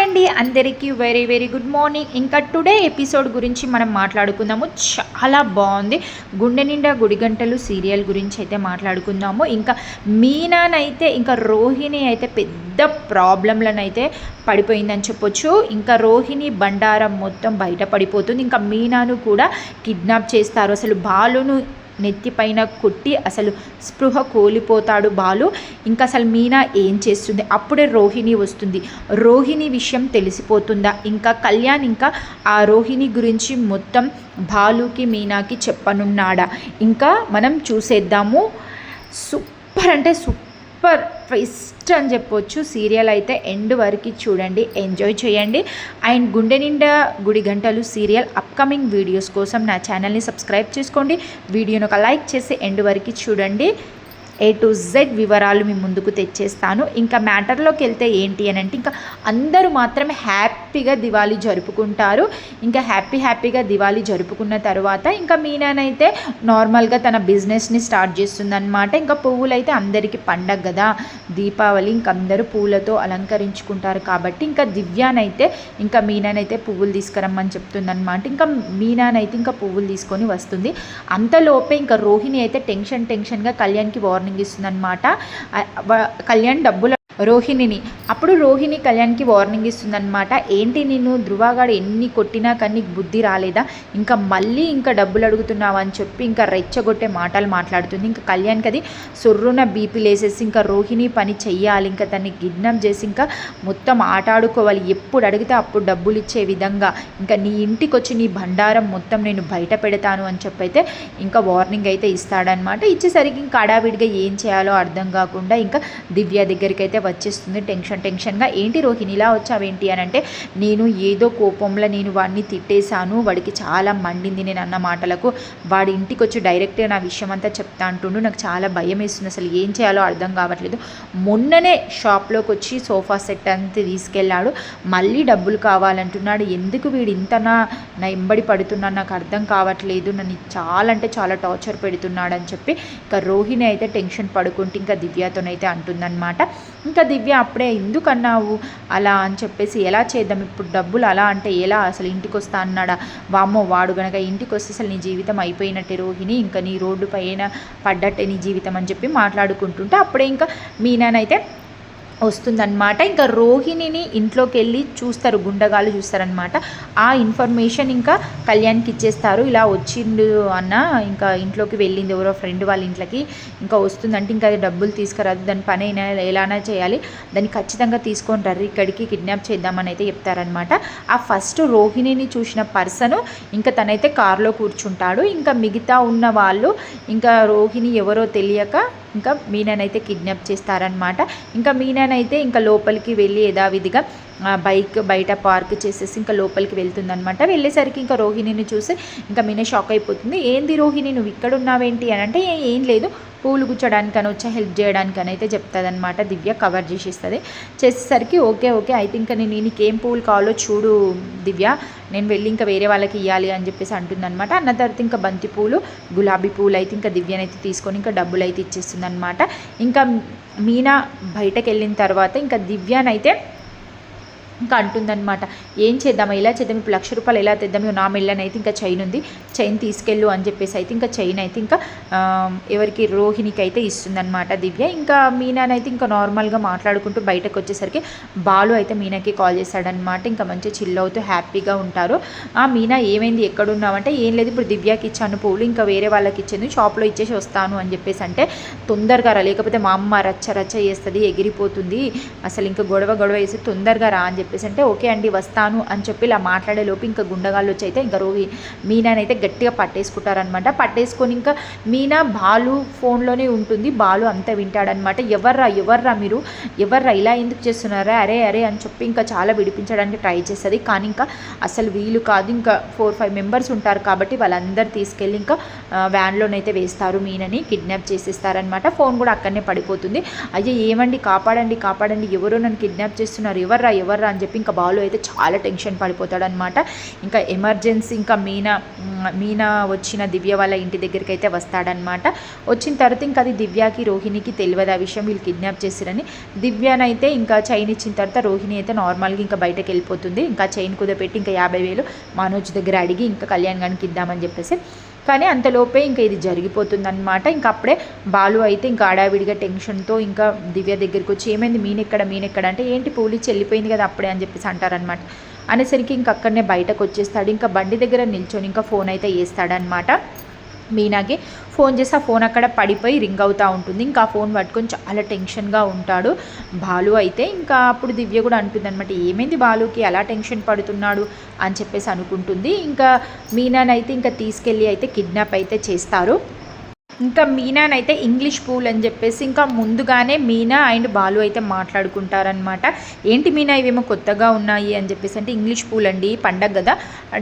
అండి అందరికీ very very good morning. ఇంకా టుడే ఎపిసోడ్ గురించి మనం మాట్లాడుకుందాము. చాలా బాగుంది. గుండె నిండా గుడిగంటలు సీరియల్ గురించి అయితే మాట్లాడుకుందాము. ఇంకా మీనానైతే ఇంకా రోహిణి అయితే పెద్ద ప్రాబ్లంలనైతే పడిపోయిందని చెప్పొచ్చు. ఇంకా రోహిణి బండారం మొత్తం బయట పడిపోతుంది. ఇంకా మీనాను కూడా కిడ్నాప్ చేస్తారు. అసలు బాలును నెత్తిపైన కొట్టి అసలు స్పృహ కోల్పోతాడు బాలు. ఇంకా అసలు మీనా ఏం చేస్తుంది? అప్పుడే రోహిణి వస్తుంది. రోహిణి విషయం తెలిసిపోతుందా? ఇంకా కళ్యాణ్ ఇంకా ఆ రోహిణి గురించి మొత్తం బాలుకి మీనాకి చెప్పనున్నాడా? ఇంకా మనం చూసేద్దాము. సూపర్ అంటే సూపర్ ట్విస్ట్ అని చెప్పొచ్చు. సీరియల్ అయితే ఎండ్ వరకు చూడండి, ఎంజాయ్ చేయండి. అండ్ గుండె నిండా గుడి గంటలు సీరియల్ అప్కమింగ్ వీడియోస్ కోసం నా ఛానల్ని సబ్స్క్రైబ్ చేసుకోండి. వీడియోని ఒక లైక్ చేసి ఎండ్ వరకు చూడండి. A to Z వివరాలు మీ ముందుకు తెచ్చేస్తాను. ఇంకా మ్యాటర్లోకి వెళ్తే ఏంటి అని అంటే, ఇంకా అందరూ మాత్రం హ్యాపీగా దివాళీ జరుపుకుంటారు. ఇంకా హ్యాపీగా దివాళీ జరుపుకున్న తర్వాత ఇంకా మీనానైతే నార్మల్గా తన బిజినెస్ని స్టార్ట్ చేస్తుందన్నమాట. ఇంకా పువ్వులు అయితే అందరికీ పండగ కదా, దీపావళి, ఇంక అందరూ పూలతో అలంకరించుకుంటారు కాబట్టి ఇంకా దివ్యానైతే ఇంకా మీనానైతే పువ్వులు తీసుకురమ్మని చెప్తుందన్నమాట. ఇంకా మీనానైతే ఇంకా పువ్వులు తీసుకొని వస్తుంది. అంతలోపే ఇంకా రోహిణి అయితే టెన్షన్గా కళ్యాణ్కి వార్నింగ్ ఇస్తుందన్నమాట. కళ్యాణ్ డబ్బులు రోహిణిని అప్పుడు రోహిణి కళ్యాణ్కి వార్నింగ్ ఇస్తుందన్నమాట. ఏంటి నేను ధృవగాడు ఎన్ని కొట్టినా కానీ బుద్ధి రాలేదా? ఇంకా మళ్ళీ ఇంకా డబ్బులు అడుగుతున్నావు అని చెప్పి ఇంకా రెచ్చగొట్టే మాటలు మాట్లాడుతుంది. ఇంకా కళ్యాణ్కి అది సొర్రున బీపీ లేసేసి ఇంకా రోహిణి పని చెయ్యాలి, ఇంకా తన్ని కిడ్నాప్ చేసి ఇంకా మొత్తం ఆటాడుకోవాలి, ఎప్పుడు అడిగితే అప్పుడు డబ్బులు ఇచ్చే విధంగా ఇంకా నీ ఇంటికి వచ్చి నీ బండారం మొత్తం నేను బయట పెడతాను అని చెప్పైతే ఇంకా వార్నింగ్ అయితే ఇస్తాడనమాట. ఇచ్చేసరికి ఇంకా హడావిడిగా ఏం చేయాలో అర్థం కాకుండా ఇంకా దివ్య దగ్గరికి అయితే వచ్చేస్తుంది టెన్షన్గా. ఏంటి రోహిణి ఇలా వచ్చావేంటి అని అంటే, నేను ఏదో కోపంలో నేను వాడిని తిట్టేశాను, వాడికి చాలా మండింది నేను అన్న మాటలకు. వాడి ఇంటికి వచ్చి డైరెక్ట్గా నా విషయం అంతా చెప్తా అంటుండు. నాకు చాలా భయం వేస్తుంది, అసలు ఏం చేయాలో అర్థం కావట్లేదు. మొన్ననే షాప్లోకి వచ్చి సోఫా సెట్ అంతా తీసుకెళ్ళాడు, మళ్ళీ డబ్బులు కావాలంటున్నాడు. ఎందుకు వీడు ఇంత నా ఎంబడి పడుతున్నాడు నాకు అర్థం కావట్లేదు, నన్ను చాలా అంటే చాలా టార్చర్ పెడుతున్నాడు అని చెప్పి ఇంకా రోహిణి అయితే టెన్షన్ పడుకుంటూ ఇంకా దివ్యతోనైతే అంటుందన్నమాట. ఇంకా దివ్య అప్పుడే ఎందుకన్నావు అలా అని చెప్పేసి, ఎలా చేద్దాం ఇప్పుడు డబ్బులు అలా అంటే ఎలా, అసలు ఇంటికి వస్తా అన్నాడా? వామ్మో వాడు గనక ఇంటికి వస్తే అసలు నీ జీవితం అయిపోయినట్టే రోహిణి, ఇంకా నీ రోడ్డు పైన పడ్డట్టే నీ జీవితం అని చెప్పి మాట్లాడుకుంటుంటే అప్పుడే ఇంకా మీనానైతే వస్తుందన్నమాట. ఇంకా రోహిణిని ఇంట్లోకి వెళ్ళి చూస్తారు, గుండగాళ్ళు చూస్తారనమాట. ఆ ఇన్ఫర్మేషన్ ఇంకా కళ్యాణ్కి ఇచ్చేస్తారు. ఇలా వచ్చిండు అన్న, ఇంకా ఇంట్లోకి వెళ్ళింది ఎవరో ఫ్రెండ్ వాళ్ళ ఇంట్లోకి, ఇంకా వస్తుందంటే ఇంకా అది డబ్బులు తీసుకురాదు, దాని పని అయినా ఎలానా చేయాలి, దాన్ని ఖచ్చితంగా తీసుకొని ర్రీ ఇక్కడికి కిడ్నాప్ చేద్దామని అయితే చెప్తారనమాట. ఆ ఫస్ట్ రోహిణిని చూసిన పర్సన్ ఇంకా తనైతే కారులో కూర్చుంటాడు. ఇంకా మిగతా ఉన్న వాళ్ళు ఇంకా రోహిణి ఎవరో తెలియక ఇంకా మీనానైతే కిడ్నాప్ చేస్తారనమాట. ఇంకా మీనానైతే ఇంకా లోపలికి వెళ్ళి యథావిధిగా బైక్ బయట పార్క్ చేసేసి ఇంకా లోపలికి వెళ్తుందనమాట. వెళ్ళేసరికి ఇంకా రోహిణిని చూసి ఇంకా మీనా షాక్ అయిపోతుంది. ఏంది రోహిణి నువ్వు ఇక్కడ ఉన్నావేంటి అని అంటే, ఏం లేదు పూలు గుచ్చడానికని వచ్చా, హెల్ప్ చేయడానికని అయితే చెప్తుంది అనమాట. దివ్య కవర్ చేసేస్తుంది. చేసేసరికి ఓకే అయితే ఇంకా నేను నీకేం పూలు కావాలో చూడు దివ్య, నేను వెళ్ళి ఇంకా వేరే వాళ్ళకి ఇవ్వాలి అని చెప్పేసి అంటుందన్నమాట. అన్న తర్వాత ఇంకా బంతి పూలు, గులాబీ పూలు అయితే ఇంకా దివ్యనైతే తీసుకొని ఇంకా డబ్బులు అయితే ఇచ్చేస్తుంది అనమాట. ఇంకా మీనా బయటకు వెళ్ళిన తర్వాత ఇంకా దివ్యనైతే ఇంకా అంటుందన్నమాట, ఏం చేద్దామా, ఇలా చేద్దాం, ఇప్పుడు ₹1,00,000 ఎలా తెద్దాం, నా మెళ్ళనైతే ఇంకా చైన్ ఉంది, చైన్ తీసుకెళ్ళు అని చెప్పేసి అయితే ఇంకా చైన్ అయితే ఇంకా ఎవరికి రోహిణికి అయితే ఇస్తుందన్నమాట దివ్య. ఇంకా మీనానైతే ఇంకా నార్మల్గా మాట్లాడుకుంటూ బయటకు వచ్చేసరికి బాలు అయితే మీనాకి కాల్ చేశాడనమాట. ఇంకా మంచిగా చిల్ అవుతూ హ్యాపీగా ఉంటారు. మీనా ఏమైంది ఎక్కడున్నావంటే, ఏం లేదు ఇప్పుడు దివ్యకి ఇచ్చాను పూలు, ఇంకా వేరే వాళ్ళకి ఇచ్చింది, షాప్లో ఇచ్చేసి వస్తాను అని చెప్పేసి అంటే, తొందరగా రా లేకపోతే మా అమ్మ రచ్చ చేస్తుంది, ఎగిరిపోతుంది, అసలు ఇంకా గొడవ వేసి తొందరగా రా అని చెప్పేసి అంటే, ఓకే అండి వస్తాను అని చెప్పి ఇలా మాట్లాడేలోపు ఇంకా గుండగాళ్ళు వచ్చి అయితే ఇంకా మీనానైతే గట్టిగా పట్టేసుకుంటారనమాట. పట్టేసుకొని ఇంకా మీనా బాలు ఫోన్లోనే ఉంటుంది, బాలు అంతా వింటాడనమాట. ఎవర్రా మీరు, ఇలా ఎందుకు చేస్తున్నారా, అరే అని చెప్పి ఇంకా చాలా విడిపించడానికి ట్రై చేస్తుంది. కానీ ఇంకా అసలు వీలు కాదు, ఇంకా 4-5 మెంబర్స్ ఉంటారు కాబట్టి వాళ్ళందరూ తీసుకెళ్ళి ఇంకా వ్యాన్లోనైతే వేస్తారు, మీనని కిడ్నాప్ చేసేస్తారనమాట. ఫోన్ కూడా అక్కడనే పడిపోతుంది. అయ్యో ఏమండి కాపాడండి, ఎవరో నన్ను కిడ్నాప్ చేస్తున్నారు, ఎవర్రా అని చెప్పి ఇంకా బాలు అయితే చాలా టెన్షన్ పడిపోతాడనమాట. ఇంకా ఎమర్జెన్సీ ఇంకా మీనా వచ్చిన దివ్య వాళ్ళ ఇంటి దగ్గరికి అయితే వస్తాడనమాట. వచ్చిన తర్వాత ఇంకా అది దివ్యకి రోహిణికి తెలియదు ఆ విషయం, వీళ్ళు కిడ్నాప్ చేసిరని. దివ్యనైతే ఇంకా చైన్ ఇచ్చిన తర్వాత రోహిణి అయితే నార్మల్గా ఇంకా బయటకు వెళ్ళిపోతుంది. ఇంకా చైన్ కుదపెట్టి ఇంకా 50,000 మనోజ్ దగ్గర అడిగి ఇంకా కళ్యాణ్ గారికి ఇద్దామని చెప్పేసి. కానీ అంతలోపే ఇంకా ఇది జరిగిపోతుంది అనమాట. ఇంకా అప్పుడే బాలు అయితే ఇంకా ఆడావిడిగా టెన్షన్తో ఇంకా దివ్య దగ్గరికి వచ్చి ఏమైంది మీనెక్కడ అంటే ఏంటి పోలీస్ వెళ్ళిపోయింది కదా అప్పుడే అని చెప్పేసి అంటారనమాట. అనేసరికి ఇంక అక్కడనే బయటకు వచ్చేస్తాడు. ఇంకా బండి దగ్గర నిల్చొని ఇంకా ఫోన్ అయితే వేస్తాడనమాట. మీనాకి ఫోన్ చేసి ఆ ఫోన్ అక్కడ పడిపోయి రింగ్ అవుతూ ఉంటుంది. ఇంకా ఆ ఫోన్ పట్టుకొని చాలా టెన్షన్గా ఉంటాడు బాలు అయితే. ఇంకా అప్పుడు దివ్య కూడా అంటుంది అనమాట, ఏమైంది బాలుకి అలా టెన్షన్ పడుతున్నాడు అని చెప్పేసి అనుకుంటుంది. ఇంకా మీనానైతే ఇంకా తీసుకెళ్ళి అయితే కిడ్నాప్ అయితే చేస్తారు. ఇంకా మీనానైతే ఇంగ్లీష్ పూల్ అని చెప్పేసి ఇంకా ముందుగానే మీనా అండ్ బాలు అయితే మాట్లాడుకుంటారనమాట. ఏంటి మీనా ఇవేమో కొత్తగా ఉన్నాయి అని చెప్పేసి అంటే ఇంగ్లీష్ పూల్ అండి పండగ కదా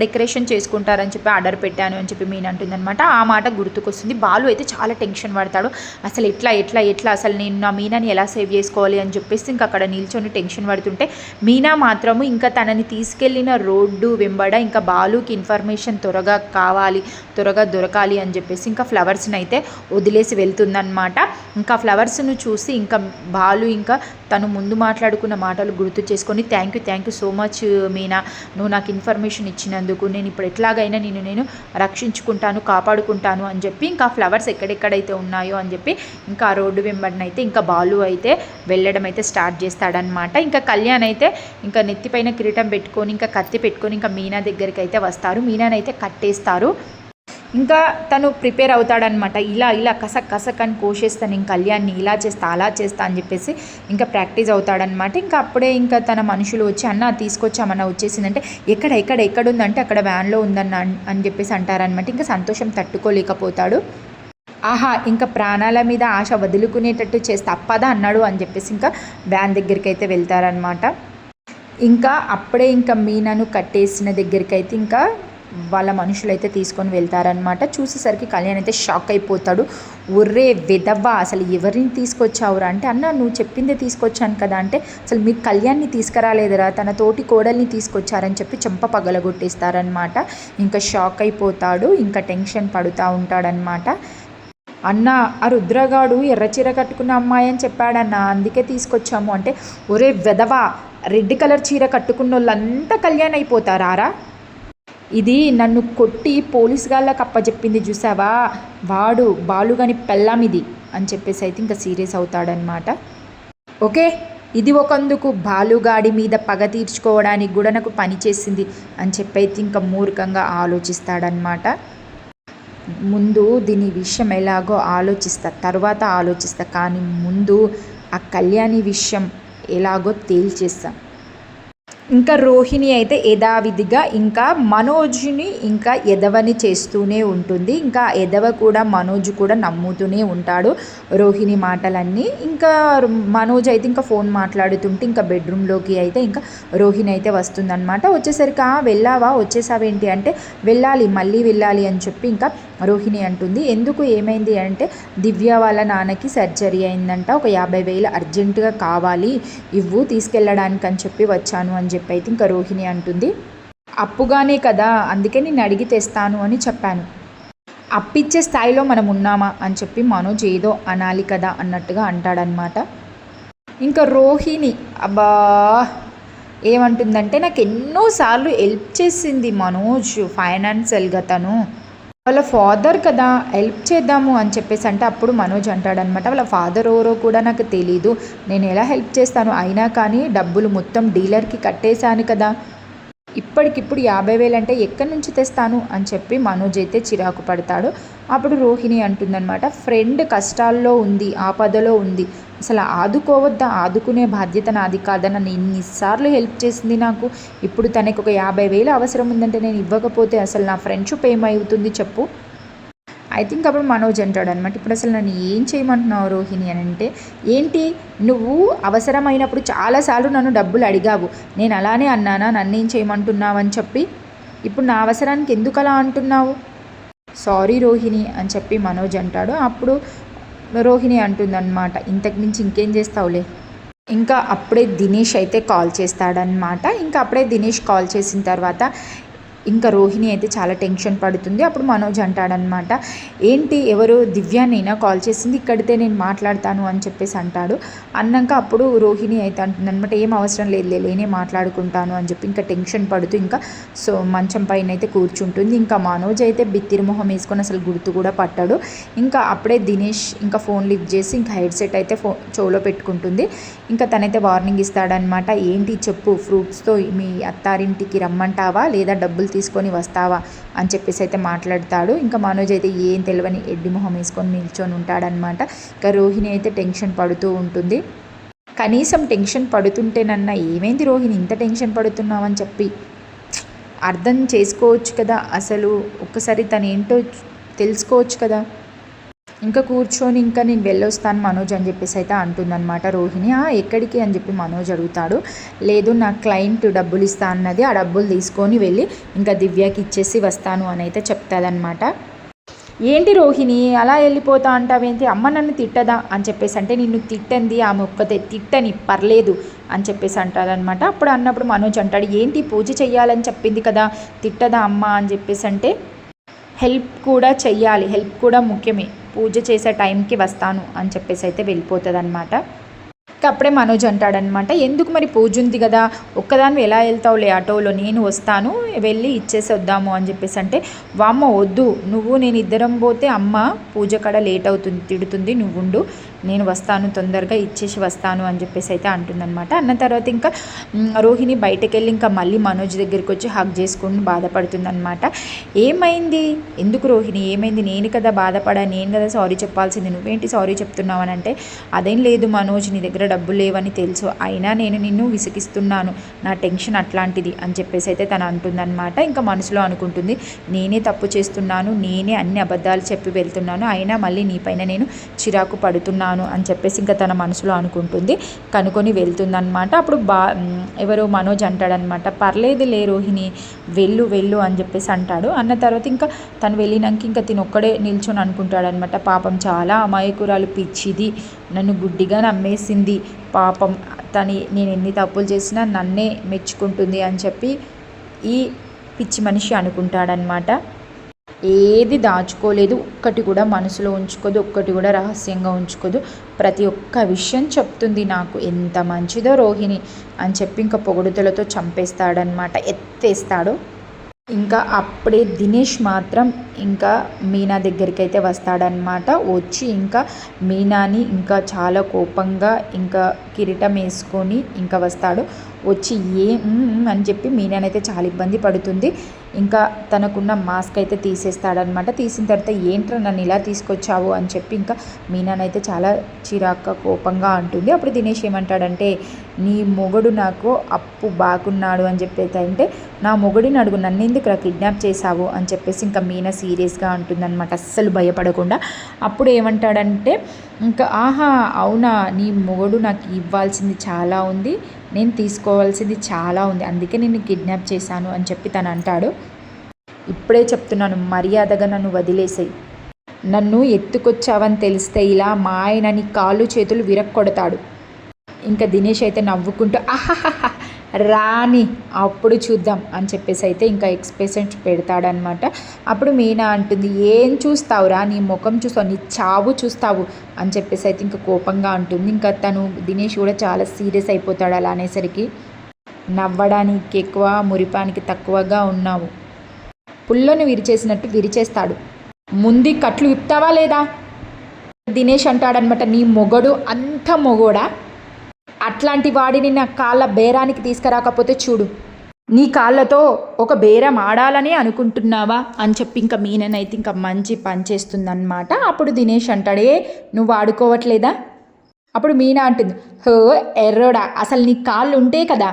డెకరేషన్ చేసుకుంటారని చెప్పి ఆర్డర్ పెట్టాను అని చెప్పి మీనా అంటుందన్నమాట. ఆ మాట గుర్తుకొస్తుంది. బాలు అయితే చాలా టెన్షన్ పడతాడు. అసలు ఎట్లా అసలు నేను నా మీనాని ఎలా సేవ్ చేసుకోవాలి అని చెప్పేసి ఇంకా అక్కడ నిల్చొని టెన్షన్ పడుతుంటే మీనా మాత్రము ఇంకా తనని తీసుకెళ్ళిన రోడ్డు వెంబడ ఇంకా బాలుకి ఇన్ఫర్మేషన్ త్వరగా దొరకాలి అని చెప్పేసి ఇంకా ఫ్లవర్స్ని అయితే వదిలేసి వెళ్తుందన్నమాట. ఇంకా ఫ్లవర్స్ను చూసి ఇంకా బాలు ఇంకా తను ముందు మాట్లాడుకున్న మాటలు గుర్తు చేసుకొని thank you so much Meena, నువ్వు నాకు ఇన్ఫర్మేషన్ ఇచ్చినందుకు. నేను ఇప్పుడు ఎట్లాగైనా నేను రక్షించుకుంటాను కాపాడుకుంటాను అని చెప్పి ఇంకా ఫ్లవర్స్ ఎక్కడెక్కడైతే ఉన్నాయో అని చెప్పి ఇంకా ఆ రోడ్డు వెంబడినైతే ఇంకా బాలు అయితే వెళ్ళడం అయితే స్టార్ట్ చేస్తాడనమాట. ఇంకా కళ్యాణ్ అయితే ఇంకా నెత్తిపైన కిరీటం పెట్టుకొని ఇంకా కత్తి పెట్టుకొని ఇంకా మీనా దగ్గరికి అయితే వస్తారు. మీనానైతే కట్టేస్తారు. ఇంకా తను ప్రిపేర్ అవుతాడనమాట. ఇలా కసక్ అని కోసేస్తాను, నేను కళ్యాణ్ని ఇలా చేస్తా అలా చేస్తా అని చెప్పేసి ఇంకా ప్రాక్టీస్ అవుతాడనమాట. ఇంకా అప్పుడే ఇంకా తన మనుషులు వచ్చి అన్న తీసుకొచ్చామన్న వచ్చేసిందంటే ఎక్కడుందంటే అక్కడ వ్యాన్లో ఉందన్న అని చెప్పేసి అంటారనమాట. ఇంకా సంతోషం తట్టుకోలేకపోతాడు. ఆహా ఇంకా ప్రాణాల మీద ఆశ వదులుకునేటట్టు చేస్తే తప్పదా అన్నాడు అని చెప్పేసి ఇంకా వ్యాన్ దగ్గరికి అయితే వెళ్తారనమాట. ఇంకా అప్పుడే ఇంకా మీనాను కట్టేసిన దగ్గరికి అయితే ఇంకా వాళ్ళ మనుషులైతే తీసుకొని వెళ్తారనమాట. చూసేసరికి కళ్యాణ్ అయితే షాక్ అయిపోతాడు. ఒర్రే వెదవ్వా అసలు ఎవరిని తీసుకొచ్చావురా అంటే అన్న నువ్వు చెప్పిందే తీసుకొచ్చాను కదా అంటే అసలు మీరు కళ్యాణ్ని తీసుకురాలేదురా తన తోటి కోడల్ని తీసుకొచ్చారని చెప్పి చెంప పగలగొట్టేస్తారనమాట. ఇంకా షాక్ అయిపోతాడు. ఇంకా టెన్షన్ పడుతూ ఉంటాడనమాట. అన్న ఆ రుద్రగాడు ఎర్రచీర కట్టుకున్న అమ్మాయి అని చెప్పాడన్న, అందుకే తీసుకొచ్చాము అంటే ఒరే వెదవా రెడ్ కలర్ చీర కట్టుకున్న వాళ్ళంతా కళ్యాణ్ అయిపోతారా? ఇది నన్ను కొట్టి పోలీస్ గాళ్ళకి అప్పచెప్పింది చూసావా, వాడు బాలుగాని పెళ్ళాం ఇది అని చెప్పేసి అయితే ఇంకా సీరియస్ అవుతాడనమాట. ఓకే ఇది ఒకందుకు బాలుగాడి మీద పగ తీర్చుకోవడానికి కూడా నాకు పని చేసింది అని చెప్పైతే ఇంకా మూర్ఖంగా ఆలోచిస్తాడనమాట. ముందు దీని విషయం ఎలాగో తర్వాత ఆలోచిస్తా, కానీ ముందు ఆ కళ్యాణి విషయం ఎలాగో తేల్చేస్తాం. ఇంకా రోహిణి అయితే యథావిధిగా ఇంకా మనోజ్ని ఇంకా ఎదవని చేస్తూనే ఉంటుంది. ఇంకా ఎదవ కూడా మనోజ్ కూడా నమ్ముతూనే ఉంటాడు రోహిణి మాటలన్నీ. ఇంకా మనోజ్ అయితే ఇంకా ఫోన్ మాట్లాడుతుంటే ఇంకా బెడ్రూమ్లోకి అయితే ఇంకా రోహిణి అయితే వస్తుందన్నమాట. వచ్చేసరికి వెళ్ళావా వచ్చేసావేంటి అంటే మళ్ళీ వెళ్ళాలి అని చెప్పి ఇంకా రోహిణి అంటుంది. ఎందుకు ఏమైంది అంటే దివ్య వాళ్ళ నాన్నకి సర్జరీ అయిందంట, ఒక 50,000 అర్జెంటుగా కావాలి ఇవ్వు తీసుకెళ్ళడానికి అని చెప్పి వచ్చాను అని చెప్పి అయితే ఇంకా రోహిణి అంటుంది. అప్పుగానే కదా అందుకే నేను అడిగి తెస్తాను అని చెప్పాను, అప్పిచ్చే స్థాయిలో మనం ఉన్నామా అని చెప్పి మనోజ్ ఏదో అనాలి కదా అన్నట్టుగా అంటాడనమాట. ఇంకా రోహిణి అబ్బా ఏమంటుందంటే నాకు ఎన్నోసార్లు హెల్ప్ చేసింది మనోజ్ ఫైనాన్షియల్గా, తను వాళ్ళ ఫాదర్ కదా హెల్ప్ చేద్దాము అని చెప్పేసి అంటే అప్పుడు మనోజ్ అంటాడనమాట, వాళ్ళ ఫాదర్ ఎవరో కూడా నాకు తెలీదు, నేను ఎలా హెల్ప్ చేస్తాను, అయినా కానీ డబ్బులు మొత్తం డీలర్కి కట్టేశాను కదా, ఇప్పటికిప్పుడు 50,000 అంటే ఎక్కడి నుంచి తెస్తాను అని చెప్పి మనోజ్ అయితే చిరాకు పడతాడు. అప్పుడు రోహిణి అంటుందన్నమాట, ఫ్రెండ్ కష్టాల్లో ఉంది ఆపదలో ఉంది, అసలు ఆదుకోవద్దా, ఆదుకునే బాధ్యత నాది కాదని నన్ను ఇన్నిసార్లు హెల్ప్ చేసింది నాకు, ఇప్పుడు తనకు ఒక 50,000 అవసరం ఉందంటే నేను ఇవ్వకపోతే అసలు నా ఫ్రెండ్షిప్ ఏమవుతుంది చెప్పు. ఐ థింక్ అప్పుడు మనోజ్ అంటాడు అనమాట, ఇప్పుడు అసలు నన్ను ఏం చేయమంటున్నావు రోహిణి అని అంటే, ఏంటి నువ్వు అవసరమైనప్పుడు చాలాసార్లు నన్ను డబ్బులు అడిగావు, నేను అలానే అన్నానా నన్నేం చేయమంటున్నావు అని చెప్పి, ఇప్పుడు నా అవసరానికి ఎందుకు అలా అంటున్నావు, సారీ రోహిణి అని చెప్పి మనోజ్ అంటాడు. అప్పుడు రోహిణి అంటుందన్నమాట, ఇంతకు మించి ఇంకేం చేస్తావులే, ఇంకా అప్పుడే దినేష్ అయితే కాల్ చేస్తాడనమాట. ఇంకా అప్పుడే దినేష్ కాల్ చేసిన తర్వాత ఇంకా రోహిణి అయితే చాలా టెన్షన్ పడుతుంది. అప్పుడు మనోజ్ అంటాడనమాట, ఏంటి ఎవరు దివ్యానైనా కాల్ చేసింది, ఇక్కడితే నేను మాట్లాడతాను అని చెప్పేసి అంటాడు. అన్నాక అప్పుడు రోహిణి అయితే అంటుందన్నమాట, ఏం అవసరం లేదు, నేనే మాట్లాడుకుంటాను అని చెప్పి ఇంకా టెన్షన్ పడుతూ ఇంకా మంచం పైన అయితే కూర్చుంటుంది. ఇంకా మనోజ్ అయితే బిత్తిరి మొహం వేసుకొని అసలు గుర్తు కూడా పట్టాడు. ఇంకా అప్పుడే దినేష్ ఇంకా ఫోన్ లిఫ్ట్ చేసి ఇంకా హెడ్సెట్ అయితే చెవులో పెట్టుకుంటుంది. ఇంకా తనైతే వార్నింగ్ ఇస్తాడనమాట, ఏంటి చెప్పు, ఫ్రూట్స్తో మీ అత్తారింటికి రమ్మంటావా లేదా డబ్బులు తీసుకొని వస్తావా అని చెప్పేసి అయితే మాట్లాడతాడు. ఇంకా మనోజ్ అయితే ఏం తెలియని ఎడ్డి మొహం వేసుకొని నిల్చొని ఉంటాడనమాట. ఇంకా రోహిణి అయితే టెన్షన్ పడుతూ ఉంటుంది. కనీసం టెన్షన్ పడుతుంటేనన్నా ఏమైంది రోహిణి ఇంత టెన్షన్ పడుతున్నావు అని చెప్పి అర్థం చేసుకోవచ్చు కదా, అసలు ఒక్కసారి తను ఏంటో తెలుసుకోవచ్చు కదా. ఇంకా కూర్చొని ఇంకా నేను వెళ్ళొస్తాను మనోజ్ అని చెప్పేసి అయితే అంటుందన్నమాట రోహిణి. ఎక్కడికి అని చెప్పి మనోజ్ అడుగుతాడు. లేదు నా క్లయింట్ డబ్బులు ఇస్తా అన్నది, ఆ డబ్బులు తీసుకొని వెళ్ళి ఇంకా దివ్యకి ఇచ్చేసి వస్తాను అని అయితే చెప్తాదన్నమాట. ఏంటి రోహిణి అలా వెళ్ళిపోతా అంటావేంటి, అమ్మ నన్ను తిట్టదా అని చెప్పేసి అంటే, నిన్ను తిట్టంది ఆమె ఒక్కతే, తిట్టని పర్లేదు అని చెప్పేసి అంటారనమాట. అప్పుడు అన్నప్పుడు మనోజ్ అంటాడు, ఏంటి పూజ చెయ్యాలని చెప్పింది కదా, తిట్టదా అమ్మ అని చెప్పేసి అంటే, హెల్ప్ కూడా చెయ్యాలి, హెల్ప్ కూడా ముఖ్యమే, పూజ చేసే టైంకి వస్తాను అని చెప్పేసి అయితే వెళ్ళిపోతుంది అనమాట. అప్పుడే మనోజ్ అంటాడనమాట, ఎందుకు మరి పూజ ఉంది కదా, ఒక్కదాన్ని ఎలా వెళ్తావులే ఆటోలో, నేను వస్తాను వెళ్ళి ఇచ్చేసి వద్దాము అని చెప్పేసి అంటే, వామ్మ వద్దు, నువ్వు నేను ఇద్దరం పోతే అమ్మ పూజ కాడ లేట్ అవుతుంది, తిడుతుంది, నువ్వుండు, నేను వస్తాను తొందరగా ఇచ్చేసి వస్తాను అని చెప్పేసి అయితే అంటుందన్నమాట. అన్న తర్వాత ఇంకా రోహిణి బయటకు వెళ్ళి ఇంకా మళ్ళీ మనోజ్ దగ్గరికి వచ్చి హగ్ చేసుకుని బాధపడుతుందన్నమాట. ఏమైంది, ఎందుకు రోహిణి ఏమైంది, నేను కదా బాధపడా, నేను కదా సారీ చెప్పాల్సింది, నువ్వేంటి సారీ చెప్తున్నావు అని అంటే, అదేం లేదు మనోజ్, నీ దగ్గర డబ్బులు లేవని తెలుసు, అయినా నేను నిన్ను విసిగిస్తున్నాను, నా టెన్షన్ అట్లాంటిది అని చెప్పేసి అయితే తను అంటుందన్నమాట. ఇంకా మనసులో అనుకుంటుంది, నేనే తప్పు చేస్తున్నాను, నేనే అన్ని అబద్ధాలు చెప్పి వెళ్తున్నాను, అయినా మళ్ళీ నీపైన నేను చిరాకు పడుతున్నాను అని చెప్పేసి ఇంకా తన మనసులో అనుకుంటుంది. కనుకొని వెళ్తుందన్నమాట. అప్పుడు ఎవరో మనోజ్ అంటాడనమాట, పర్లేదు లే రోహిణి, వెళ్ళు వెళ్ళు అని చెప్పేసి అంటాడు. అన్న తర్వాత ఇంకా తను వెళ్ళినాక ఇంకా తిను ఒక్కడే నిల్చొని అనుకుంటాడనమాట, పాపం చాలా అమాయకురాలు, పిచ్చిది, నన్ను గుడ్డిగా నమ్మేసింది, పాపం నేను ఎన్ని తప్పులు చేసినా నన్నే మెచ్చుకుంటుంది అని చెప్పి ఈ పిచ్చి మనిషి అనుకుంటాడనమాట. ఏది దాచుకోలేదు, ఒక్కటి కూడా మనసులో ఉంచుకోదు, ఒక్కటి కూడా రహస్యంగా ఉంచుకోదు, ప్రతి ఒక్క విషయం చెప్తుంది నాకు, ఎంత మంచిదో రోహిణి అని చెప్పి ఇంకా పొగడుతలతో చంపేస్తాడనమాట, ఎత్తేస్తాడు. ఇంకా అప్పుడే దినేష్ మాత్రం ఇంకా మీనా దగ్గరికి అయితే వస్తాడనమాట. వచ్చి ఇంకా మీనాని ఇంకా చాలా కోపంగా ఇంకా కిరీటం వేసుకొని ఇంకా వస్తాడు. వచ్చి అని చెప్పి మీనానైతే చాలా ఇబ్బంది పడుతుంది. ఇంకా తనకున్న మాస్క్ అయితే తీసేస్తాడనమాట. తీసిన తర్వాత ఏంట్రా నన్ను ఇలా తీసుకొచ్చావు అని చెప్పి ఇంకా మీనానైతే చాలా చిరాగ్గా కోపంగా అంటుంది. అప్పుడు దినేష్ ఏమంటాడంటే, నీ మొగుడు నాకు అప్పు బాగున్నాడు అని చెప్పేసి అంటే, నా మొగుడిని అడుగు, నన్ను ఎందుకు కిడ్నాప్ చేశావు అని చెప్పేసి ఇంకా మీనా సీరియస్గా అంటుందన్నమాట, అస్సలు భయపడకుండా. అప్పుడు ఏమంటాడంటే, ఇంకా ఆహా అవునా, నీ మొగుడు నాకు ఇవ్వాల్సింది చాలా ఉంది, నేను తీసుకోవాల్సింది చాలా ఉంది, అందుకే నేను కిడ్నాప్ చేశాను అని చెప్పి తను అంటాడు. ఇప్పుడే చెప్తున్నాను, మర్యాదగా నన్ను వదిలేసేయి, నన్ను ఎత్తుకొచ్చావని తెలిస్తే ఇలా మా ఆయన నీ కాళ్ళు చేతులు విరక్కొడతాడు. ఇంకా దినేష్ అయితే నవ్వుకుంటూ ఆహాహా రాని అప్పుడు చూద్దాం అని చెప్పేసి అయితే ఇంకా ఎక్స్ప్రెషన్స్ పెడతాడనమాట. అప్పుడు మీనా అంటుంది, ఏం చూస్తావురా, నీ ముఖం చూస్తావు, నీ చావు చూస్తావు అని చెప్పేసి అయితే ఇంకా కోపంగా ఉంటుంది. ఇంకా తను దినేష్ కూడా చాలా సీరియస్ అయిపోతాడు. అలా అనేసరికి, నవ్వడానికి ఎక్కువ మురిపానికి తక్కువగా ఉన్నావు, పుల్లను విరిచేసినట్టు విరిచేస్తాడు, ముందు కట్లు విప్తావా లేదా దినేష్ అంటాడనమాట. నీ మొగడు అంత మొగోడా, అట్లాంటి వాడిని నా కాళ్ళ బేరానికి తీసుకురాకపోతే చూడు, నీ కాళ్ళతో ఒక బేరం ఆడాలని అనుకుంటున్నావా అని చెప్పి ఇంకా మీననైతే ఇంకా మంచి పని చేస్తుందన్నమాట. అప్పుడు దినేష్ అంటాడే, నువ్వు ఆడుకోవట్లేదా. అప్పుడు మీనా అంటుంది, హో ఎర్రోడా, అసలు నీ కాళ్ళు ఉంటే కదా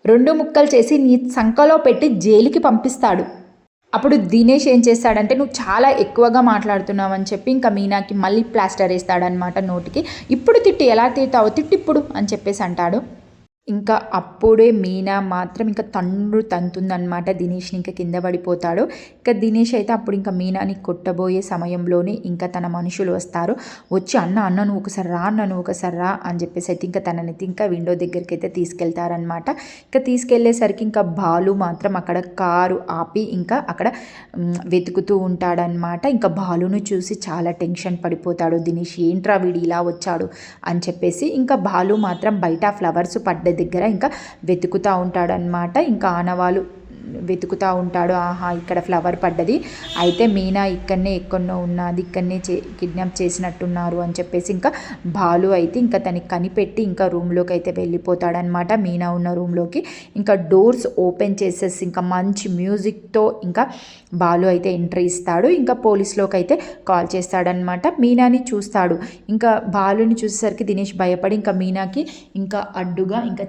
2 ముక్కలు చేసి నీ సంకలో పెట్టి జైలుకి పంపిస్తాడు. అప్పుడు దినేష్ ఏం చేస్తాడంటే, నువ్వు చాలా ఎక్కువగా మాట్లాడుతున్నావు అని చెప్పి ఇంకా మీనాకి మళ్ళీ ప్లాస్టర్ వేస్తాడనమాట నోటికి. ఇప్పుడు తిట్టి ఎలా తిట్టావు, తిట్టిప్పుడు అని చెప్పేసి అంటాడు. ఇంకా అప్పుడే మీనా మాత్రం ఇంకా తంతుందనమాట దినేష్ని, ఇంకా కింద పడిపోతాడు. ఇంకా దినేష్ అయితే అప్పుడు ఇంకా మీనాని కొట్టబోయే సమయంలోనే ఇంకా తన మనుషులు వస్తారు. వచ్చి అన్న నువ్వు ఒకసారి రా, అన్న నువ్వు ఒకసారి రా అని చెప్పేసి అయితే ఇంకా తననైతే ఇంకా విండో దగ్గరికి అయితే తీసుకెళ్తారనమాట. ఇంకా తీసుకెళ్లేసరికి ఇంకా బాలు మాత్రం అక్కడ కారు ఆపి ఇంకా అక్కడ వెతుకుతూ ఉంటాడనమాట. ఇంకా బాలును చూసి చాలా టెన్షన్ పడిపోతాడు దినేష్, ఏంట్రా వీడు ఇలా వచ్చాడు అని చెప్పేసి. ఇంకా బాలు మాత్రం బయట ఫ్లవర్స్ పడ్డ దగ్గర ఇంకా వెతుకుతూ ఉంటాడనమాట. ఇంకా ఆనవాళ్ళు వెతుకుతూ ఉంటాడు. ఆహా, ఇక్కడ ఫ్లవర్ పడ్డది, అయితే మీనా ఇక్కడనే ఎక్కడో ఉన్నది, ఇక్కడనే కిడ్నాప్ చేసినట్టున్నారు అని చెప్పేసి ఇంకా బాలు అయితే ఇంకా తనకి కనిపెట్టి ఇంకా రూమ్లోకి అయితే వెళ్ళిపోతాడనమాట, మీనా ఉన్న రూమ్లోకి. ఇంకా డోర్స్ ఓపెన్ చేసేసి ఇంకా మంచి మ్యూజిక్తో ఇంకా బాలు అయితే ఎంట్రీ ఇస్తాడు. ఇంకా పోలీస్లోకి అయితే కాల్ చేస్తాడనమాట. మీనాని చూస్తాడు. ఇంకా బాలుని చూసేసరికి దినేష్ భయపడి ఇంకా మీనాకి ఇంకా అడ్డుగా ఇంకా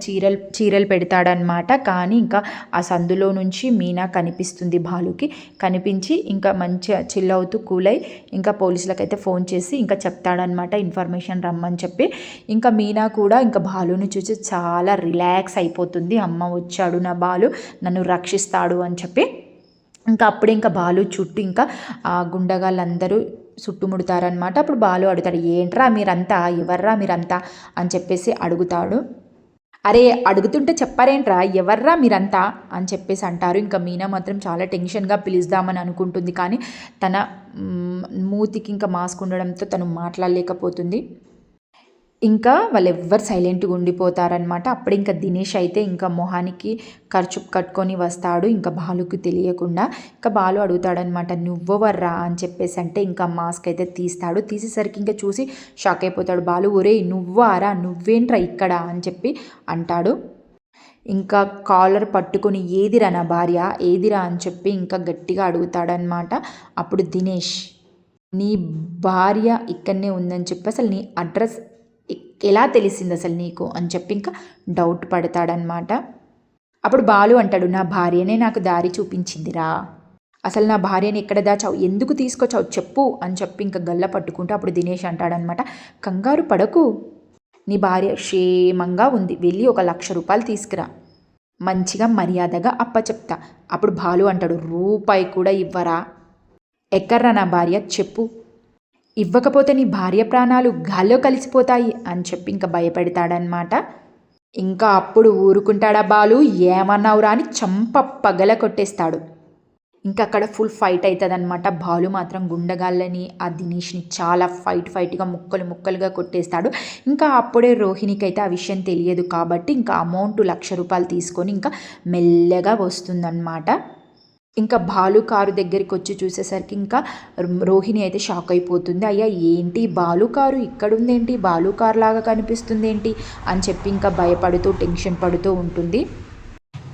చీరలు పెడతాడనమాట. కానీ ఇంకా ఆ సందులో నుంచి మీనా కనిపిస్తుంది బాలుకి. కనిపించి ఇంకా మంచిగా చిల్ అవుతూ కూల్ అయి ఇంకా పోలీసులకైతే ఫోన్ చేసి ఇంకా చెప్తాడనమాట, ఇన్ఫర్మేషన్ రమ్మని చెప్పి. ఇంకా మీనా కూడా ఇంకా బాలుని చూసి చాలా రిలాక్స్ అయిపోతుంది. అమ్మ వచ్చాడు నా బాలు, నన్ను రక్షిస్తాడు అని చెప్పి. ఇంకా అప్పుడే ఇంకా బాలు చుట్టూ ఇంకా ఆ గుండగాళ్ళందరూ చుట్టుముడతారనమాట. అప్పుడు బాలు అడుగుతాడు, ఏంట్రా మీరంతా, ఎవర్రా మీరంతా అని చెప్పేసి అడుగుతాడు. అరే అడుగుతుంటే చెప్పారేంట్రా, ఎవర్రా మీరంతా అని చెప్పేసి అంటారు. ఇంకా మీనా మాత్రం చాలా టెన్షన్గా పిలుద్దామని అనుకుంటుంది, కానీ తన మూతికి ఇంకా మాస్క్ ఉండడంతో తను మాట్లాడలేకపోతుంది. ఇంకా వాళ్ళు ఎవ్వరు సైలెంట్గా ఉండిపోతారనమాట. అప్పుడు ఇంకా దినేష్ అయితే ఇంకా మొహానికి ఖర్చు కట్టుకొని వస్తాడు ఇంకా బాలుకి తెలియకుండా. ఇంకా బాలు అడుగుతాడనమాట, నువ్వెవర్రా అని చెప్పేసి అంటే ఇంకా మాస్క్ అయితే తీస్తాడు. తీసేసరికి ఇంకా చూసి షాక్ అయిపోతాడు బాలు. ఒరే నువ్వారా, నువ్వేంట్రా ఇక్కడ అని చెప్పి అంటాడు. ఇంకా కాలర్ పట్టుకొని ఏదిరా నా భార్య, ఏదిరా అని చెప్పి ఇంకా గట్టిగా అడుగుతాడనమాట. అప్పుడు దినేష్, నీ భార్య ఇక్కడనే ఉందని చెప్పి అసలు నీ అడ్రస్ ఎలా తెలిసింది అసలు నీకు అని చెప్పి ఇంకా డౌట్ పడతాడనమాట. అప్పుడు బాలు అంటాడు, నా భార్యనే నాకు దారి చూపించిందిరా, అసలు నా భార్యని ఎక్కడ దాచావు, ఎందుకు తీసుకొచ్చావు చెప్పు అని చెప్పి ఇంకా గల్ల పట్టుకుంటూ అప్పుడు దినేష్ అంటాడనమాట, కంగారు పడకు, నీ భార్య క్షేమంగా ఉంది, వెళ్ళి 1,00,000 రూపాయలు తీసుకురా, మంచిగా మర్యాదగా అప్పచెప్తా. అప్పుడు బాలు అంటాడు, రూపాయి కూడా ఇవ్వరా, ఎక్కడ్రా నా భార్య చెప్పు, ఇవ్వకపోతే నీ భార్య ప్రాణాలు గాల్లో కలిసిపోతాయి అని చెప్పి ఇంకా భయపెడతాడనమాట. ఇంకా అప్పుడు ఊరుకుంటాడా బాలు, ఏమన్నావురా అని చంప పగల కొట్టేస్తాడు. ఇంకా అక్కడ ఫుల్ ఫైట్ అవుతుంది అనమాట. బాలు మాత్రం గుండగాళ్ళని ఆ దినేష్ని చాలా ఫైట్గా ముక్కలుగా కొట్టేస్తాడు. ఇంకా అప్పుడే రోహిణికి అయితే ఆ విషయం తెలియదు కాబట్టి ఇంకా అమౌంట్ 1,00,000 రూపాయలు తీసుకొని ఇంకా మెల్లగా వస్తుందన్నమాట. ఇంకా బాలు కారు దగ్గరికి వచ్చి చూసేసరికి ఇంకా రోహిణి అయితే షాక్ అయిపోతుంది. అయ్యా ఏంటి బాలు కారు ఇక్కడుందేంటి, బాలు కారు లాగా కనిపిస్తుంది ఏంటి అని చెప్పి ఇంకా భయపడుతూ టెన్షన్ పడుతూ ఉంటుంది.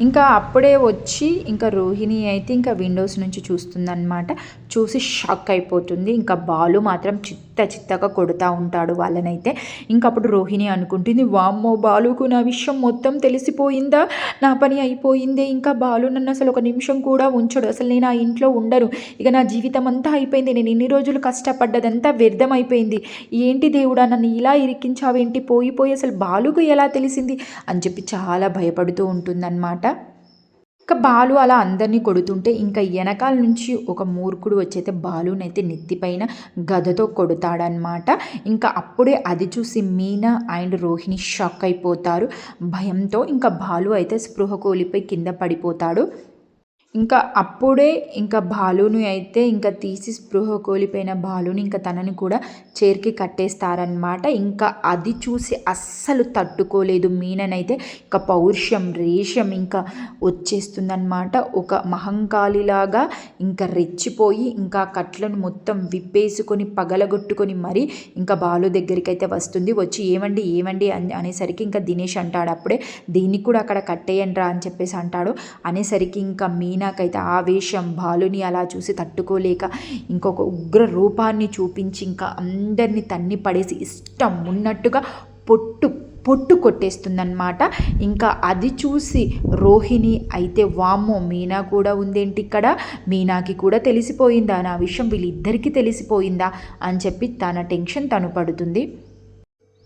ఇంకా అప్పుడే వచ్చి ఇంకా రోహిణి అయితే ఇంకా విండోస్ నుంచి చూస్తుందన్నమాట. చూసి షాక్ అయిపోతుంది. ఇంకా బాలు మాత్రం చిత్తగా కొడుతూ ఉంటాడు వాళ్ళనైతే. ఇంకా అప్పుడు రోహిణి అనుకుంటుంది, వామ్మో బాలుకు నా విషయం మొత్తం తెలిసిపోయిందా, నా పని అయిపోయిందే, ఇంకా బాలు నన్ను అసలు ఒక నిమిషం కూడా ఉంచడు, అసలు నేను ఆ ఇంట్లో ఉండను, ఇక నా జీవితం అంతా అయిపోయింది, నేను ఇన్ని రోజులు కష్టపడ్డదంతా వ్యర్థం అయిపోయింది, ఏంటి దేవుడా నన్ను ఇలా ఇరికించావేంటి, పోయి అసలు బాలుకు ఎలా తెలిసింది అని చెప్పి చాలా భయపడుతూ ఉంటుందన్నమాట. ఇంకా బాలు అలా అందరినీ కొడుతుంటే ఇంకా వెనకాల నుంచి ఒక మూర్ఖుడు వచ్చైతే బాలునైతే నెత్తిపైన గదతో కొడతాడనమాట. ఇంకా అప్పుడే అది చూసి మీనా అండ్ రోహిణి షాక్ అయిపోతారు భయంతో. ఇంకా బాలు అయితే స్పృహ కోల్పోయి కింద పడిపోతాడు. ఇంకా అప్పుడే ఇంకా బాలుని అయితే ఇంకా తీసి స్పృహ కోల్పోయిన బాలుని ఇంకా తనని కూడా చేరికి కట్టేస్తారనమాట. ఇంకా అది చూసి అస్సలు తట్టుకోలేదు మీననైతే. ఇంకా పౌరుషం రేషం ఇంకా వచ్చేస్తుందన్నమాట. ఒక మహంకాళిలాగా ఇంకా రెచ్చిపోయి ఇంకా కట్లను మొత్తం విప్పేసుకొని పగలగొట్టుకొని మరి ఇంకా బాలు దగ్గరికి అయితే వస్తుంది. వచ్చి ఏమండి అనేసరికి ఇంకా దినేష్ అంటాడు, అప్పుడే దీన్ని కూడా అక్కడ కట్టేయండి రా అని చెప్పేసి అంటాడు. అనేసరికి ఇంకా మీనాకైతే ఆవేశం బాలుని అలా చూసి తట్టుకోలేక ఇంకొక ఉగ్ర రూపాన్ని చూపించి ఇంకా అందరినీ తన్ని పడేసి ఇష్టం ఉన్నట్టుగా పొట్టు కొట్టేస్తుందన్నమాట. ఇంకా అది చూసి రోహిణి అయితే వామ్మో మీనా కూడా ఉందేంటి ఇక్కడ, మీనాకి కూడా తెలిసిపోయిందా నా విషయం, వీళ్ళిద్దరికీ తెలిసిపోయిందా అని చెప్పి తన టెన్షన్ తను పడుతుంది.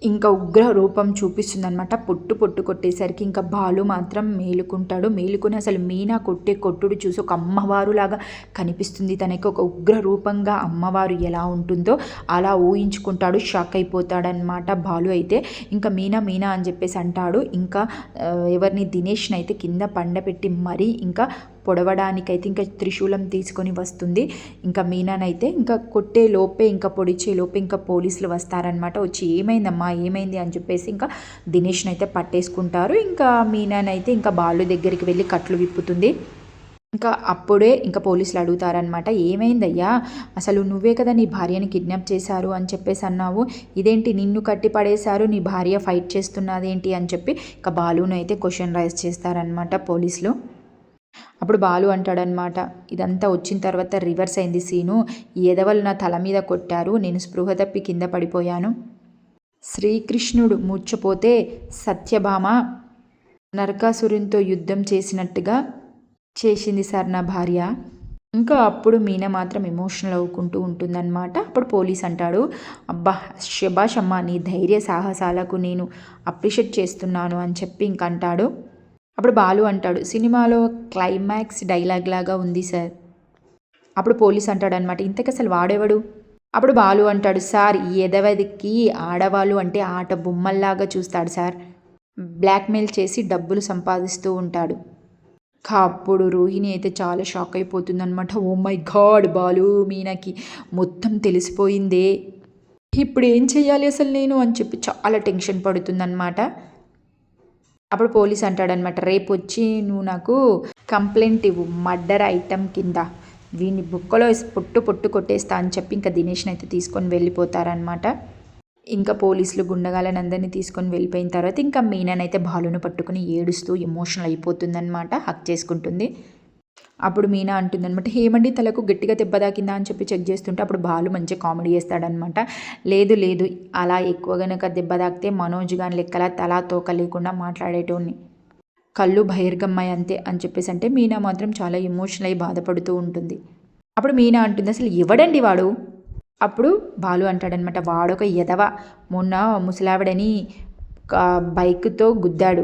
ఇంకా ఉగ్ర రూపం చూపిస్తుందనమాట. పొట్టు కొట్టేసరికి ఇంకా బాలు మాత్రం మేలుకుంటాడు. మేలుకొని అసలు మీనా కొట్టే కొట్టుడు చూసి ఒక అమ్మవారులాగా కనిపిస్తుంది తనకి. ఒక ఉగ్ర రూపంగా అమ్మవారు ఎలా ఉంటుందో అలా ఊహించుకుంటాడు. షాక్ అయిపోతాడనమాట బాలు అయితే. ఇంకా మీనా మీనా అని చెప్పేసి అంటాడు. ఇంకా ఎవరిని దినేష్ని అయితే కింద పండబెట్టి మరీ ఇంకా పొడవడానికైతే ఇంకా త్రిశూలం తీసుకొని వస్తుంది. ఇంకా మీనానైతే ఇంకా కొట్టే లోపే ఇంకా పొడిచే లోపే ఇంకా పోలీసులు వస్తారనమాట. వచ్చి ఏమైందమ్మా ఏమైంది అని చెప్పేసి ఇంకా దినేష్ని అయితే పట్టేసుకుంటారు. ఇంకా మీనానైతే ఇంకా బాలు దగ్గరికి వెళ్ళి కట్లు విప్పుతుంది. ఇంకా అప్పుడే ఇంకా పోలీసులు అడుగుతారనమాట, ఏమైందయ్యా, అసలు నువ్వే కదా నీ భార్యని కిడ్నాప్ చేశారు అని చెప్పేసి అన్నావు, ఇదేంటి నిన్ను కట్టి పడేశారు, నీ భార్య ఫైట్ చేస్తున్నదేంటి అని చెప్పి ఇంకా బాలును అయితే క్వశ్చన్ రైజ్ చేస్తారనమాట పోలీసులు. అప్పుడు బాలు అంటాడనమాట, ఇదంతా వచ్చిన తర్వాత రివర్స్ అయింది సీను, ఈ ఎదవలు నా తల మీద కొట్టారు, నేను స్పృహ తప్పి కింద పడిపోయాను. శ్రీకృష్ణుడు మూర్ఛపోతే సత్యభామ నరకాసురునితో యుద్ధం చేసినట్టుగా చేసింది సార్ నా భార్య. ఇంకా అప్పుడు మీనా మాత్రం ఎమోషనల్ అవ్వుకుంటూ ఉంటుందన్నమాట. అప్పుడు పోలీస్ అంటాడు, అబ్బా శభాష్ అమ్మ, నీ ధైర్య సాహసాలకు నేను అప్రిషియేట్ చేస్తున్నాను అని చెప్పి ఇంక అంటాడు. అప్పుడు బాలు అంటాడు, సినిమాలో క్లైమాక్స్ డైలాగ్ లాగా ఉంది సార్. అప్పుడు పోలీస్ అంటాడనమాట, ఇంతకీ అసలు వాడేవాడు? అప్పుడు బాలు అంటాడు, సార్ ఈ ఎదవదికి ఆడవాళ్ళు అంటే ఆట బొమ్మల్లాగా చూస్తాడు సార్, బ్లాక్మెయిల్ చేసి డబ్బులు సంపాదిస్తూ ఉంటాడు. అప్పుడు రోహిణి అయితే చాలా షాక్ అయిపోతుందనమాట. ఓ మై గాడ్, బాలు మీనాకి మొత్తం తెలిసిపోయిందే, ఇప్పుడు ఏం చెయ్యాలి అసలు నేను అని చెప్పి చాలా టెన్షన్ పడుతుందన్నమాట. అప్పుడు పోలీస్ అంటాడనమాట, రేపు వచ్చి నువ్వు నాకు కంప్లైంట్ ఇవ్వు, మర్డర్ ఐటమ్ కింద వీని బుక్కలో పొట్టు కొట్టేస్తా అని చెప్పి ఇంకా దినేష్ని అయితే తీసుకొని వెళ్ళిపోతారనమాట. ఇంకా పోలీసులు గుండగాలని అందరినీ తీసుకొని వెళ్ళిపోయిన తర్వాత ఇంకా మీనానైతే బాలును పట్టుకుని ఏడుస్తూ ఎమోషనల్ అయిపోతుందన్నమాట, హక్ చేసుకుంటుంది. అప్పుడు మీనా అంటుందన్నమాట, ఏమండి తలకు గట్టిగా దెబ్బ తాకిందా అని చెప్పి చెక్ చేస్తుంటే అప్పుడు బాలు మంచిగా కామెడీ చేస్తాడనమాట, లేదు లేదు అలా ఎక్కువ గనక దెబ్బ తాకితే మనోజ్ గాని లెక్కల తలా తోక లేకుండా మాట్లాడేటోని, కళ్ళు బహిర్గమ్మాయి అంతే అని చెప్పేసి అంటే మీనా మాత్రం చాలా ఎమోషనల్ అయి బాధపడుతూ ఉంటుంది. అప్పుడు మీనా అంటుంది, అసలు ఎవడండి వాడు? అప్పుడు బాలు అంటాడనమాట, వాడొక ఎదవ, మొన్న ముసలావిడని బైక్తో గుద్దాడు,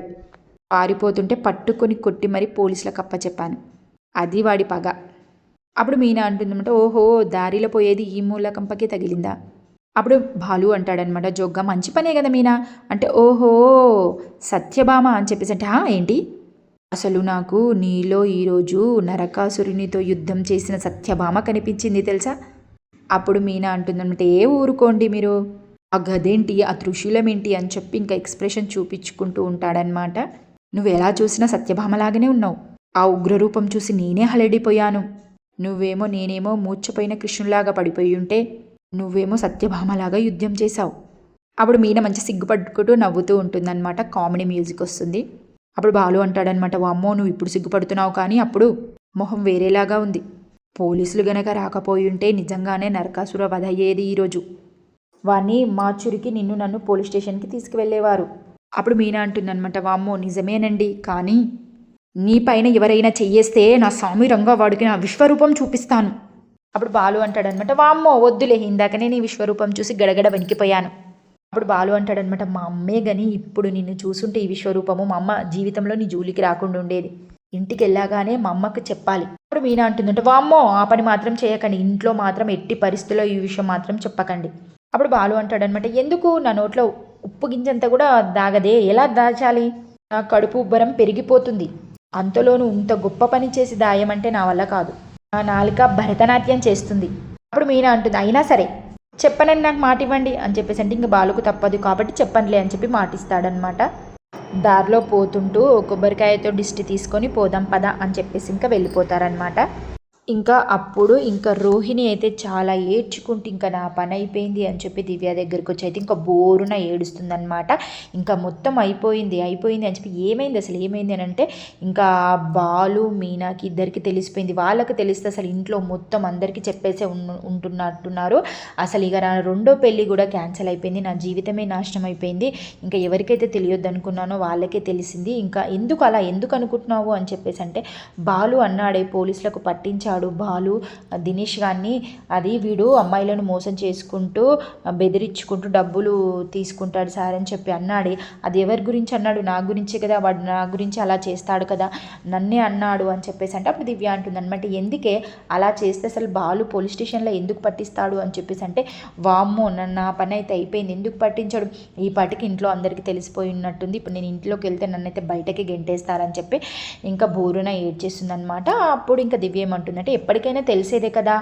పారిపోతుంటే పట్టుకొని కొట్టి మరీ పోలీసులకు అప్పచెప్పాను, అది వాడి పగ. అప్పుడు మీనా అంటుందన్నమాట, ఓహో దారిలో పోయేది ఈ మూల కంపకే తగిలిందా? అప్పుడు బాలు అంటాడనమాట జోగ్గా, మంచి పనే కదా మీనా అంటే, ఓహో సత్యభామ అని చెప్పేసి అంటే, ఏంటి అసలు నాకు నీలో ఈరోజు నరకాసురునితో యుద్ధం చేసిన సత్యభామ కనిపించింది తెలుసా? అప్పుడు మీనా అంటుందన్నమాట, ఏ ఊరుకోండి మీరు, ఆ గదేంటి ఆ త్రిశూలం ఏంటి అని చెప్పి ఇంకా ఎక్స్ప్రెషన్ చూపించుకుంటూ ఉంటాడనమాట. నువ్వు ఎలా చూసినా సత్యభామలాగానే ఉన్నావు, ఆ ఉగ్రరూపం చూసి నేనే హలడిపోయాను, నువ్వేమో నేనేమో మూర్ఛపోయిన కృష్ణులాగా పడిపోయి ఉంటే నువ్వేమో సత్యభామలాగా యుద్ధం చేశావు. అప్పుడు మీన మంచి సిగ్గుపడుకుంటూ నవ్వుతూ ఉంటుందన్నమాట. కామెడీ మ్యూజిక్ వస్తుంది. అప్పుడు బాలు అంటాడనమాట, వామ్మో నువ్వు ఇప్పుడు సిగ్గుపడుతున్నావు కానీ అప్పుడు మొహం వేరేలాగా ఉంది, పోలీసులు గనక రాకపోయి ఉంటే నిజంగానే నరకాసుర వధ అయ్యేది ఈరోజు, వాణ్ణి మార్చురికి నిన్ను నన్ను పోలీస్ స్టేషన్కి తీసుకువెళ్ళేవారు. అప్పుడు మీనా అంటుందన్నమాట, వామ్మో నిజమేనండి, కానీ నీ పైన ఎవరైనా చెయ్యేస్తే నా స్వామి రంగా వాడికి నా విశ్వరూపం చూపిస్తాను. అప్పుడు బాలు అంటాడనమాట, వామ్మో వద్దులే, ఇందాకనే నీ విశ్వరూపం చూసి గడగడ వణికిపోయాను. అప్పుడు బాలు అంటాడనమాట, మా అమ్మే గని ఇప్పుడు నిన్ను చూసుంటే ఈ విశ్వరూపము మా అమ్మ జీవితంలో నీ జూలికి రాకుండా ఉండేది, ఇంటికి వెళ్ళాగానే మా అమ్మకు చెప్పాలి. అప్పుడు మీనా అంటుందంటే, వామ్మో ఆ పని మాత్రం చేయకండి, ఇంట్లో మాత్రం ఎట్టి పరిస్థితుల్లో ఈ విషయం మాత్రం చెప్పకండి. అప్పుడు బాలు అంటాడనమాట, ఎందుకు నా నోట్లో ఉప్పు గింజంతా కూడా దాగదే, ఎలా దాచాలి, నా కడుపు ఉబ్బరం పెరిగిపోతుంది, అంతలోనూ ఇంత గొప్ప పని చేసి దాయమంటే నా వల్ల కాదు, నా నాలుక భరతనాట్యం చేస్తుంది. అప్పుడు మీనా అంటుంది, అయినా సరే చెప్పనని నాకు మాట ఇవ్వండి అని చెప్పేసి అంటే ఇంకా బాలుకు తప్పదు కాబట్టి చెప్పనులే అని చెప్పి మాటిస్తాడనమాట. దారిలో పోతుంటూ కొబ్బరికాయతో దిష్టి తీసుకొని పోదాం పద అని చెప్పేసి ఇంకా వెళ్ళిపోతారనమాట. ఇంకా అప్పుడు ఇంకా రోహిణి అయితే చాలా ఏడ్చుకుంటూ ఇంకా నా పని అయిపోయింది అని చెప్పి దివ్య దగ్గరికి వచ్చి అయితే ఇంకా బోరున ఏడుస్తుందనమాట. ఇంకా మొత్తం అయిపోయింది అని చెప్పి ఏమైంది అసలు ఏమైంది అని అంటే ఇంకా బాలు మీనాకి ఇద్దరికి తెలిసిపోయింది. వాళ్ళకి తెలిస్తే అసలు ఇంట్లో మొత్తం అందరికీ చెప్పేసే ఉంటున్నట్టున్నారు. అసలు ఇక నా రెండో పెళ్ళి కూడా క్యాన్సిల్ అయిపోయింది, నా జీవితమే నాశనం అయిపోయింది, ఇంకా ఎవరికైతే తెలియొద్దు అనుకున్నానో వాళ్ళకే తెలిసింది. ఇంకా ఎందుకు అనుకుంటున్నావు అని చెప్పేసి అంటే బాలు అన్నాడే పోలీసులకు పట్టించాడు పట్టించాడు బాలు దినేష్ గారిని. అది వీడు అమ్మాయిలను మోసం చేసుకుంటూ బెదిరించుకుంటూ డబ్బులు తీసుకుంటాడు సార్ అని చెప్పి అన్నాడే. అది ఎవరి గురించి అన్నాడు? నా గురించే కదా, వాడు నా గురించి అలా చేస్తాడు కదా, నన్నే అన్నాడు అని చెప్పేసి అంటే అప్పుడు దివ్య అంటుంది అనమాట, ఎందుకే అలా చేస్తే అసలు బాలు పోలీస్ స్టేషన్లో ఎందుకు పట్టిస్తాడు అని చెప్పేసి అంటే, వామ్మో నా పని అయితే అయిపోయింది, ఎందుకు పట్టించాడు, ఈ పాటికి ఇంట్లో అందరికీ తెలిసిపోయి ఉన్నట్టుంది, ఇప్పుడు నేను ఇంట్లోకి వెళ్తే నన్నైతే బయటకి గెంటేస్తారని చెప్పి ఇంకా బోరున ఏడ్చేస్తుంది అనమాట. అప్పుడు ఇంకా దివ్య ఏమంటుందంటే, ఎప్పటికైనా తెలిసేదే కదా,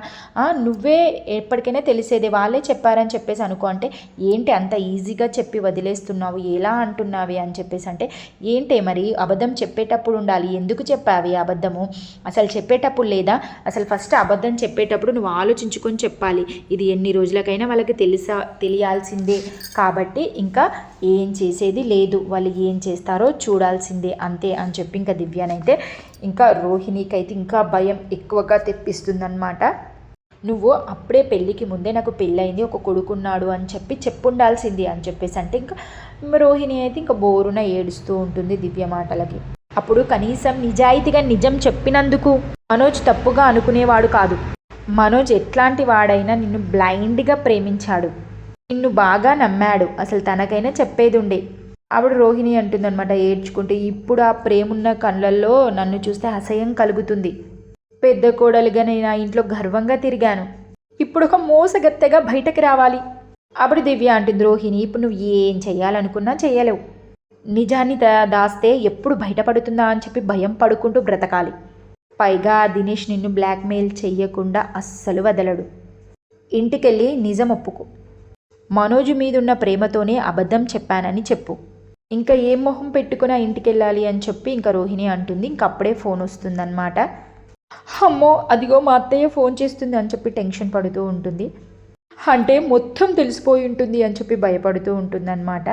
నువ్వే ఎప్పటికైనా తెలిసేదే, వాళ్ళే చెప్పారని చెప్పేసి అనుకో అంటే, ఏంటి అంత ఈజీగా చెప్పి వదిలేస్తున్నావు, ఎలా అంటున్నావి అని చెప్పేసి అంటే, ఏంటి మరి అబద్ధం చెప్పేటప్పుడు ఉండాలి, ఎందుకు చెప్పావి అబద్ధము, అసలు చెప్పేటప్పుడు లేదా, అసలు ఫస్ట్ అబద్ధం చెప్పేటప్పుడు నువ్వు ఆలోచించుకొని చెప్పాలి, ఇది ఎన్ని రోజులకైనా వాళ్ళకి తెలియాల్సిందే, కాబట్టి ఇంకా ఏం చేసేది లేదు, వాళ్ళు ఏం చేస్తారో చూడాల్సిందే అంతే అని చెప్పి ఇంకా దివ్యానైతే ఇంకా రోహిణికి అయితే ఇంకా భయం ఎక్కువగా తెప్పిస్తుందన్నమాట. నువ్వు అప్పుడే పెళ్ళికి ముందే నాకు పెళ్ళయింది, ఒక కొడుకున్నాడు అని చెప్పి చెప్పుండాల్సింది అని చెప్పేసి అంటే ఇంకా రోహిణి అయితే ఇంకా బోరున ఏడుస్తూ ఉంటుంది దివ్య మాటలకి. అప్పుడు కనీసం నిజాయితీగా నిజం చెప్పినందుకు మనోజ్ తప్పుగా అనుకునేవాడు కాదు. మనోజ్ ఎట్లాంటి వాడైనా నిన్ను బ్లైండ్గా ప్రేమించాడు, నిన్ను బాగా నమ్మాడు, అసలు తనకైనా చెప్పేది ఉండే. అప్పుడు రోహిణి అంటుందన్నమాట ఏడ్చుకుంటే, ఇప్పుడు ఆ ప్రేమున్న కళ్ళల్లో నన్ను చూస్తే అసహ్యం కలుగుతుంది, పెద్ద కోడలుగా నేను ఆ ఇంట్లో గర్వంగా తిరిగాను, ఇప్పుడు ఒక మోసగత్తెగా బయటకు రావాలి. అప్పుడు దివ్య అంటుంది, రోహిణి ఇప్పుడు నువ్వు ఏం చెయ్యాలనుకున్నా చెయ్యలేవు, నిజాన్ని దాస్తే ఎప్పుడు బయటపడుతుందా అని చెప్పి భయం పడుకుంటూ బ్రతకాలి. పైగా దినేష్ నిన్ను బ్లాక్మెయిల్ చెయ్యకుండా అస్సలు వదలడు. ఇంటికెళ్ళి నిజం ఒప్పుకో, మనోజు మీదున్న ప్రేమతోనే అబద్ధం చెప్పానని చెప్పు, ఇంకా ఏం మొహం పెట్టుకుని ఇంటికి వెళ్ళాలి అని చెప్పి ఇంకా రోహిణి అంటుంది. ఇంకప్పుడే ఫోన్ వస్తుందన్నమాట. అమ్మో అదిగో మా అత్తయ్య ఫోన్ చేస్తుంది అని చెప్పి టెన్షన్ పడుతూ ఉంటుంది, అంటే మొత్తం తెలిసిపోయి ఉంటుంది అని చెప్పి భయపడుతూ ఉంటుందన్నమాట.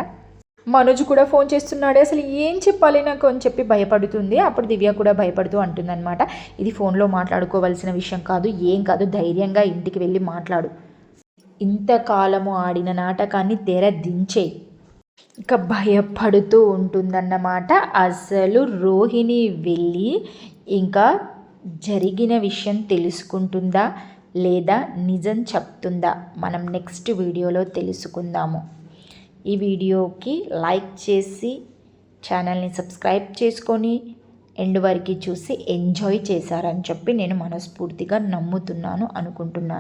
మనోజ్ కూడా ఫోన్ చేస్తున్నాడే, అసలు ఏం చెప్పాలి నాకు అని చెప్పి భయపడుతుంది. అప్పుడు దివ్య కూడా భయపడుతూ అంటుందన్నమాట, ఇది ఫోన్లో మాట్లాడుకోవాల్సిన విషయం కాదు, ఏం కాదు, ధైర్యంగా ఇంటికి వెళ్ళి మాట్లాడు, ఇంతకాలము ఆడిన నాటకాన్ని తెర దించే. ఇక భయపడుతూ ఉంటుందన్నమాట. అసలు రోహిణి వెళ్ళి ఇంకా జరిగిన విషయం తెలుసుకుంటుందా లేదా నిజం చెప్తుందా, మనం నెక్స్ట్ వీడియోలో తెలుసుకుందాము. ఈ వీడియోకి లైక్ చేసి ఛానల్ని సబ్స్క్రైబ్ చేసుకొని ఎండ్ వరకు చూసి ఎంజాయ్ చేశారని చెప్పి నేను మనస్ఫూర్తిగా నమ్ముతున్నాను, అనుకుంటున్నాను.